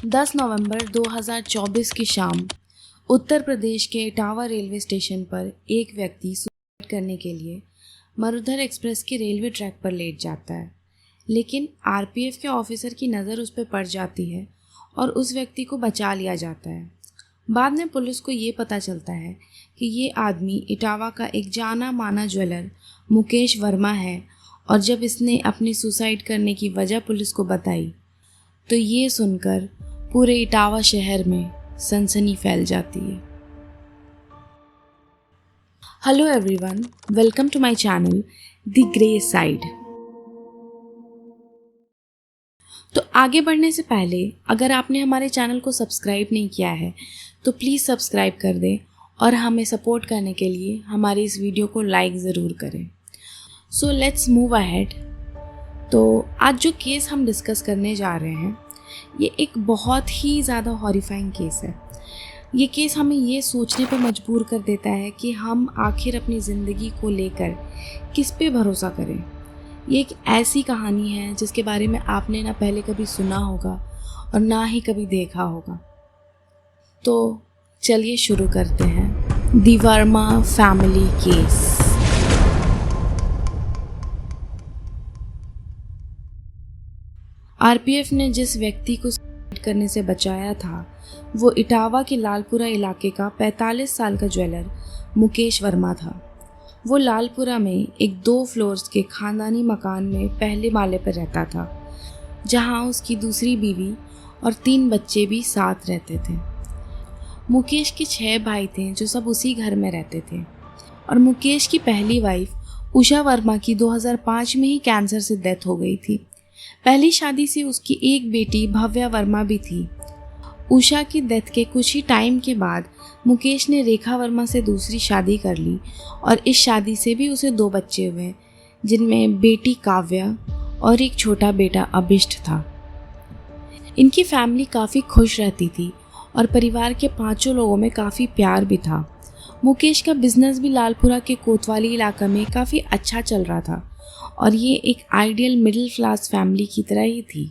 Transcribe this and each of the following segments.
10 नवंबर 2024 की शाम उत्तर प्रदेश के इटावा रेलवे स्टेशन पर एक व्यक्ति सुसाइड करने के लिए मरुधर एक्सप्रेस के रेलवे ट्रैक पर लेट जाता है, लेकिन आरपीएफ के ऑफिसर की नज़र उस पर पड़ जाती है और उस व्यक्ति को बचा लिया जाता है। बाद में पुलिस को ये पता चलता है कि ये आदमी इटावा का एक जाना माना ज्वेलर मुकेश वर्मा है, और जब इसने अपनी सुसाइड करने की वजह पुलिस को बताई तो ये सुनकर पूरे इटावा शहर में सनसनी फैल जाती है। Hello everyone, welcome to my channel the grey side. तो आगे बढ़ने से पहले अगर आपने हमारे चैनल को सब्सक्राइब नहीं किया है तो प्लीज़ सब्सक्राइब कर दें और हमें सपोर्ट करने के लिए हमारी इस वीडियो को लाइक ज़रूर करें। So let's move ahead. तो आज जो केस हम डिस्कस करने जा रहे हैं ये एक बहुत ही ज़्यादा हॉरिफाइंग केस है। ये केस हमें ये सोचने पर मजबूर कर देता है कि हम आखिर अपनी ज़िंदगी को लेकर किस पे भरोसा करें। ये एक ऐसी कहानी है जिसके बारे में आपने ना पहले कभी सुना होगा और ना ही कभी देखा होगा। तो चलिए शुरू करते हैं the Verma family case. RPF ने जिस व्यक्ति को सुसाइड करने से बचाया था वो इटावा के लालपुरा इलाके का 45 साल का ज्वेलर मुकेश वर्मा था। वो लालपुरा में एक 2 फ्लोर्स के खानदानी मकान में पहले माले पर रहता था, जहां उसकी दूसरी बीवी और 3 बच्चे भी साथ रहते थे। मुकेश के 6 भाई थे जो सब उसी घर में रहते थे, और मुकेश की पहली वाइफ उषा वर्मा की 2005 में ही कैंसर से डेथ हो गई थी। पहली शादी से उसकी एक बेटी भव्या वर्मा भी थी। उषा की डेथ के कुछ ही टाइम के बाद मुकेश ने रेखा वर्मा से दूसरी शादी कर ली, और इस शादी से भी उसे 2 बच्चे हुए, जिनमें बेटी काव्या और एक छोटा बेटा अभिष्ट था। इनकी फैमिली काफ़ी खुश रहती थी और परिवार के 5 लोगों में काफ़ी प्यार भी था। मुकेश का बिजनेस भी लालपुरा के कोतवाली इलाका में काफ़ी अच्छा चल रहा था, और ये एक आइडियल मिडिल क्लास फैमिली की तरह ही थी।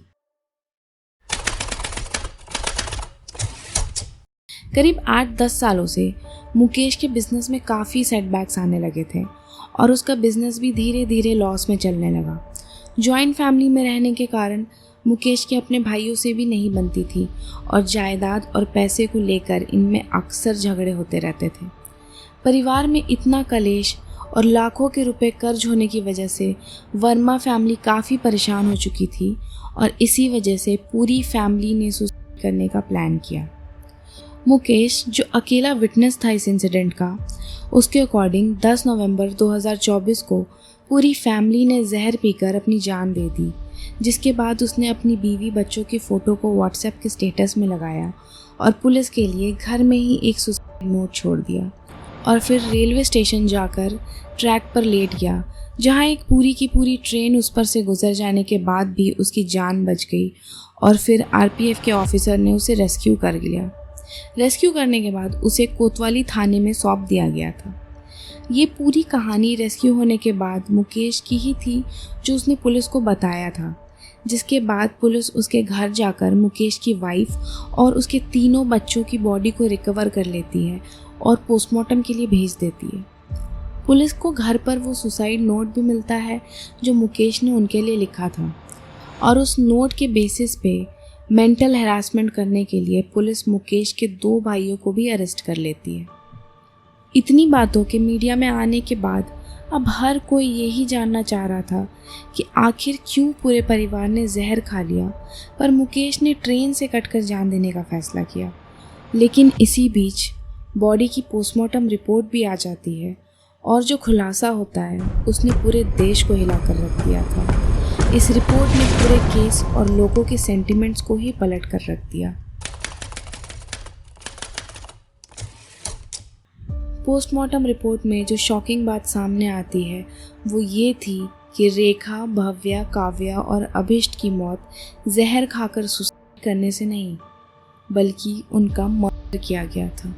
करीब 8-10 सालों से मुकेश के बिजनेस में काफ़ी सेटबैक्स आने लगे थे और उसका बिजनेस भी धीरे धीरे लॉस में चलने लगा। जॉइंट फैमिली में रहने के कारण मुकेश के अपने भाइयों से भी नहीं बनती थी, और जायदाद और पैसे को लेकर इनमें अक्सर झगड़े होते रहते थे। परिवार में इतना कलेश और लाखों के रुपए कर्ज होने की वजह से वर्मा फैमिली काफ़ी परेशान हो चुकी थी, और इसी वजह से पूरी फैमिली ने सुसाइड करने का प्लान किया। मुकेश, जो अकेला विटनेस था इस इंसिडेंट का, उसके अकॉर्डिंग 10 नवंबर 2024 को पूरी फैमिली ने जहर पीकर अपनी जान दे दी, जिसके बाद उसने अपनी बीवी बच्चों की फ़ोटो को व्हाट्सएप के स्टेटस में लगाया और पुलिस के लिए घर में ही एक सुसाइड नोट छोड़ दिया, और फिर रेलवे स्टेशन जाकर ट्रैक पर लेट गया, जहां एक पूरी की पूरी ट्रेन उस पर से गुजर जाने के बाद भी उसकी जान बच गई, और फिर आरपीएफ के ऑफिसर ने उसे रेस्क्यू कर लिया। रेस्क्यू करने के बाद उसे कोतवाली थाने में सौंप दिया गया था। ये पूरी कहानी रेस्क्यू होने के बाद मुकेश की ही थी, जो उसने पुलिस को बताया था, जिसके बाद पुलिस उसके घर जाकर मुकेश की वाइफ और उसके 3 बच्चों की बॉडी को रिकवर कर लेती है और पोस्टमार्टम के लिए भेज देती है। पुलिस को घर पर वो सुसाइड नोट भी मिलता है जो मुकेश ने उनके लिए लिखा था, और उस नोट के बेसिस पे मेंटल हैरासमेंट करने के लिए पुलिस मुकेश के 2 भाइयों को भी अरेस्ट कर लेती है। इतनी बातों के मीडिया में आने के बाद अब हर कोई यही जानना चाह रहा था कि आखिर क्यों पूरे परिवार ने जहर खा लिया, पर मुकेश ने ट्रेन से कटकर जान देने का फैसला किया। लेकिन इसी बीच बॉडी की पोस्टमार्टम रिपोर्ट भी आ जाती है, और जो खुलासा होता है उसने पूरे देश को हिला कर रख दिया था। इस रिपोर्ट ने पूरे केस और लोगों के सेंटिमेंट्स को ही पलट कर रख दिया। पोस्टमार्टम रिपोर्ट में जो शॉकिंग बात सामने आती है वो ये थी कि रेखा, भव्या, काव्या और अभिष्ट की मौत जहर खाकर सुसाइड करने से नहीं, बल्कि उनका मर्डर किया गया था।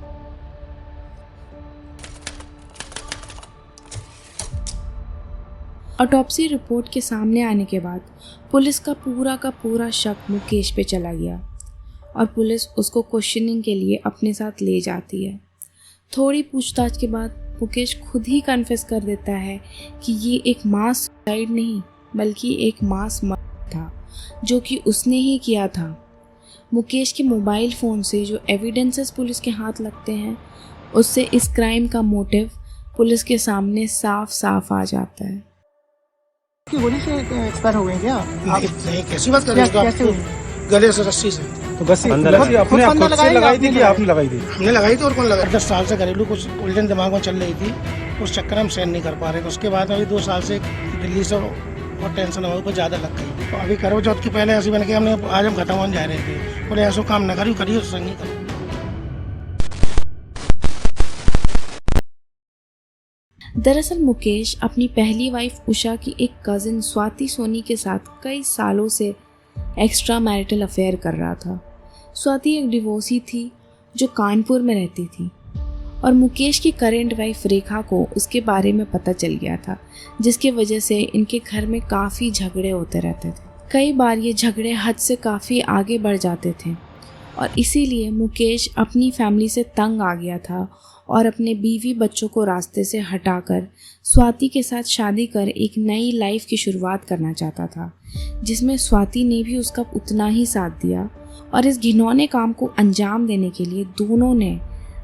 ऑटोप्सी रिपोर्ट के सामने आने के बाद पुलिस का पूरा शक मुकेश पे चला गया, और पुलिस उसको क्वेश्चनिंग के लिए अपने साथ ले जाती है। थोड़ी पूछताछ के बाद मुकेश खुद ही कन्फेस कर देता है कि ये एक मास सुसाइड नहीं बल्कि एक मास मर्डर था जो कि उसने ही किया था। मुकेश के मोबाइल फ़ोन से जो एविडेंसेस पुलिस के हाथ लगते हैं उससे इस क्राइम का मोटिव पुलिस के सामने साफ साफ आ जाता है। गोली से एक्सपायर हो गए क्या? नहीं, कैसी बात कर रहे हो? कैसे हुई? गले से रस्सी से। तो बस अपने खुद से लगाई थी कि आपने लगाई थी? हमने लगाई थी और कौन लगाई? 10 साल से घरेलू कुछ उलझन दिमाग में चल रही थी, उस चक्कर में हम सहन नहीं कर पा रहे थे। उसके बाद अभी 2 साल से दिल्ली से और टेंशन हमारे ऊपर ज़्यादा लग गई। तो अभी करवा चौथ के पहले ऐसी बन के हमने आज हम खत्म होने जा रहे थे, बोले ऐसा काम न करिए संगी करो। दरअसल मुकेश अपनी पहली वाइफ उषा की एक कज़िन स्वाति सोनी के साथ कई सालों से एक्स्ट्रा मैरिटल अफेयर कर रहा था। स्वाति एक डिवोर्सी थी जो कानपुर में रहती थी और मुकेश की करेंट वाइफ रेखा को उसके बारे में पता चल गया था, जिसकी वजह से इनके घर में काफ़ी झगड़े होते रहते थे। कई बार ये झगड़े हद से काफ़ी आगे बढ़ जाते थे और इसीलिए मुकेश अपनी फैमिली से तंग आ गया था और अपने बीवी बच्चों को रास्ते से हटाकर स्वाति के साथ शादी कर एक नई लाइफ की शुरुआत करना चाहता था, जिसमें स्वाति ने भी उसका उतना ही साथ दिया और इस घिनौने काम को अंजाम देने के लिए दोनों ने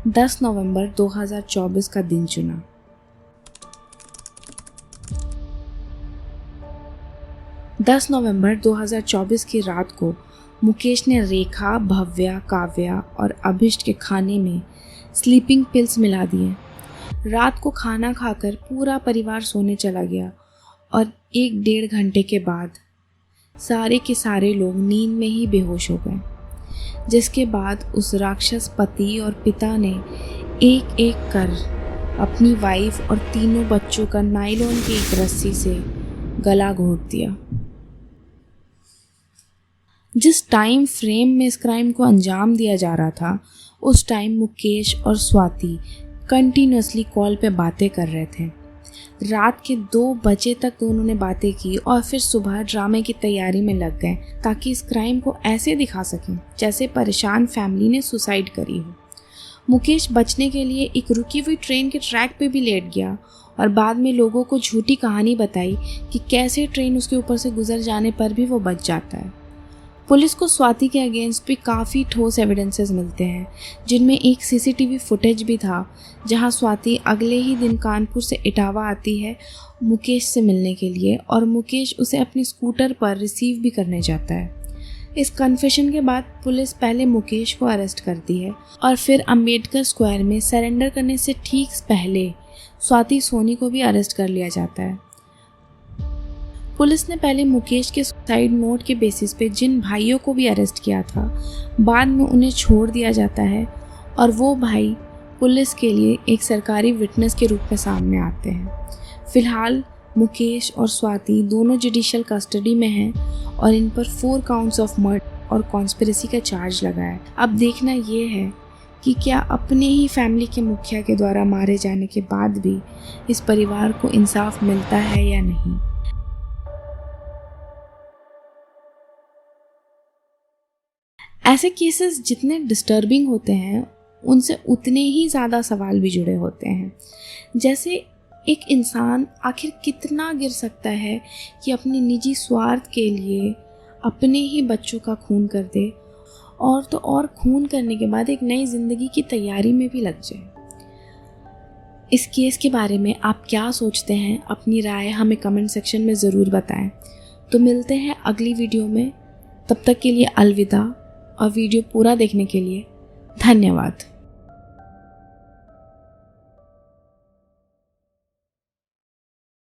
10 नवंबर 2024 का दिन चुना। दस नवंबर 2024 की रात को मुकेश ने रेखा, भव्या, काव्या और अभिष्ट के खाने में स्लीपिंग पिल्स मिला दिए। रात को खाना खाकर पूरा परिवार सोने चला गया और 1-1.5 घंटे के बाद सारे के सारे लोग नींद में ही बेहोश हो गए, जिसके बाद उस राक्षस पति और पिता ने एक एक कर अपनी वाइफ और तीनों बच्चों का नायलॉन की एक रस्सी से गला घोंट दिया। जिस टाइम फ्रेम में इस क्राइम को अंजाम दिया जा रहा था उस टाइम मुकेश और स्वाति कंटिन्यूसली कॉल पे बातें कर रहे थे। रात के 2 बजे तक दोनों ने बातें की और फिर सुबह ड्रामे की तैयारी में लग गए ताकि इस क्राइम को ऐसे दिखा सकें जैसे परेशान फैमिली ने सुसाइड करी हो। मुकेश बचने के लिए एक रुकी हुई ट्रेन के ट्रैक पे भी लेट गया और बाद में लोगों को झूठी कहानी बताई कि कैसे ट्रेन उसके ऊपर से गुजर जाने पर भी वो बच जाता है। पुलिस को स्वाति के अगेंस्ट भी काफ़ी ठोस एविडेंसेस मिलते हैं, जिनमें एक सीसीटीवी फुटेज भी था जहां स्वाति अगले ही दिन कानपुर से इटावा आती है मुकेश से मिलने के लिए और मुकेश उसे अपनी स्कूटर पर रिसीव भी करने जाता है। इस कन्फेशन के बाद पुलिस पहले मुकेश को अरेस्ट करती है और फिर अंबेडकर स्क्वायर में सरेंडर करने से ठीक पहले स्वाति सोनी को भी अरेस्ट कर लिया जाता है। पुलिस ने पहले मुकेश के सुसाइड नोट के बेसिस पे जिन भाइयों को भी अरेस्ट किया था, बाद में उन्हें छोड़ दिया जाता है और वो भाई पुलिस के लिए एक सरकारी विटनेस के रूप में सामने आते हैं। फिलहाल मुकेश और स्वाति दोनों जुडिशियल कस्टडी में हैं और इन पर 4 काउंट्स ऑफ मर्डर और कॉन्स्पिरेसी का चार्ज लगा है। अब देखना ये है कि क्या अपने ही फैमिली के मुखिया के द्वारा मारे जाने के बाद भी इस परिवार को इंसाफ मिलता है या नहीं। ऐसे केसेस जितने डिस्टर्बिंग होते हैं उनसे उतने ही ज़्यादा सवाल भी जुड़े होते हैं, जैसे एक इंसान आखिर कितना गिर सकता है कि अपने निजी स्वार्थ के लिए अपने ही बच्चों का खून कर दे और तो और खून करने के बाद एक नई ज़िंदगी की तैयारी में भी लग जाए। इस केस के बारे में आप क्या सोचते हैं? अपनी राय हमें कमेंट सेक्शन में ज़रूर बताएं। तो मिलते हैं अगली वीडियो में, तब तक के लिए अलविदा और वीडियो पूरा देखने के लिए धन्यवाद।